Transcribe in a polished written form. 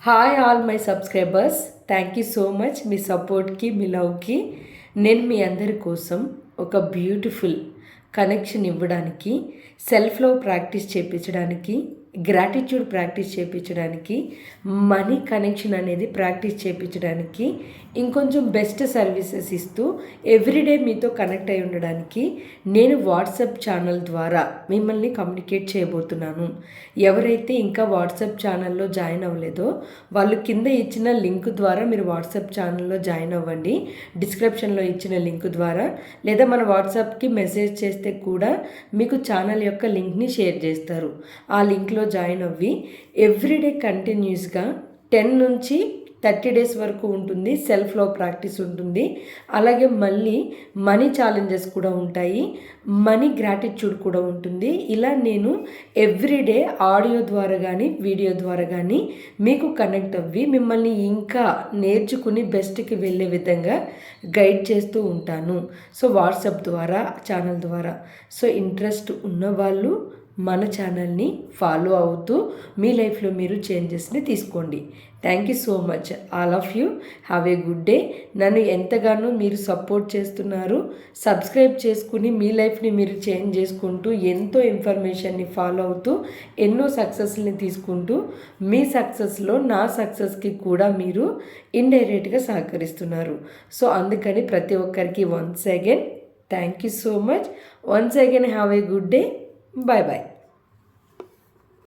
Hi all my subscribers, thank you so much మీ సపోర్ట్కి, మీ లవ్కి. నేను మీ అందరి కోసం ఒక బ్యూటిఫుల్ కనెక్షన్ ఇవ్వడానికి, సెల్ఫ్ లవ్ ప్రాక్టీస్ చేయించడానికి, గ్రాటిట్యూడ్ ప్రాక్టీస్ చేయించడానికి, మనీ కనెక్షన్ అనేది ప్రాక్టీస్ చేయించడానికి, ఇంకొంచెం బెస్ట్ సర్వీసెస్ ఇస్తూ ఎవ్రీడే మీతో కనెక్ట్ అయి ఉండడానికి నేను వాట్సాప్ ఛానల్ ద్వారా మిమ్మల్ని కమ్యూనికేట్ చేయబోతున్నాను. ఎవరైతే ఇంకా వాట్సాప్ ఛానల్లో జాయిన్ అవ్వలేదో వాళ్ళు కింద ఇచ్చిన లింక్ ద్వారా మీరు వాట్సాప్ ఛానల్లో జాయిన్ అవ్వండి. డిస్క్రిప్షన్లో ఇచ్చిన లింక్ ద్వారా, లేదా మన వాట్సాప్కి మెసేజ్ చేస్తే కూడా మీకు ఛానల్ యొక్క లింక్ని షేర్ చేస్తారు. ఆ లింక్లో జాయిన్ అవ్వి ఎవ్రీడే కంటిన్యూస్గా 10 నుంచి 30 డేస్ వరకు ఉంటుంది. సెల్ఫ్ లవ్ ప్రాక్టీస్ ఉంటుంది. అలాగే మళ్ళీ మనీ ఛాలెంజెస్ కూడా ఉంటాయి, మనీ గ్రాటిట్యూడ్ కూడా ఉంటుంది. ఇలా నేను ఎవ్రీడే ఆడియో ద్వారా కానీ వీడియో ద్వారా కానీ మీకు కనెక్ట్ అవ్వి మిమ్మల్ని ఇంకా నేర్చుకుని బెస్ట్కి వెళ్ళే విధంగా గైడ్ చేస్తూ ఉంటాను. సో వాట్సాప్ ద్వారా, ఛానల్ ద్వారా. సో ఇంట్రెస్ట్ ఉన్నవాళ్ళు మన ఛానల్ని ఫాలో అవుతూ మీ లైఫ్లో మీరు చేంజెస్ని తీసుకోండి. Thank you so much all of you. Have a good day. నన్ను ఎంతగానో మీరు సపోర్ట్ చేస్తున్నారు. సబ్స్క్రైబ్ చేసుకుని మీ లైఫ్ని మీరు చేంజ్ చేసుకుంటూ, ఎంతో ఇన్ఫర్మేషన్ని ఫాలో అవుతూ, ఎన్నో సక్సెస్ని తీసుకుంటూ, మీ సక్సెస్లో నా సక్సెస్కి కూడా మీరు ఇండైరెక్ట్గా సహకరిస్తున్నారు. సో అందుకని ప్రతి ఒక్కరికి once again thank you so much. Once again have a good day. Bye bye.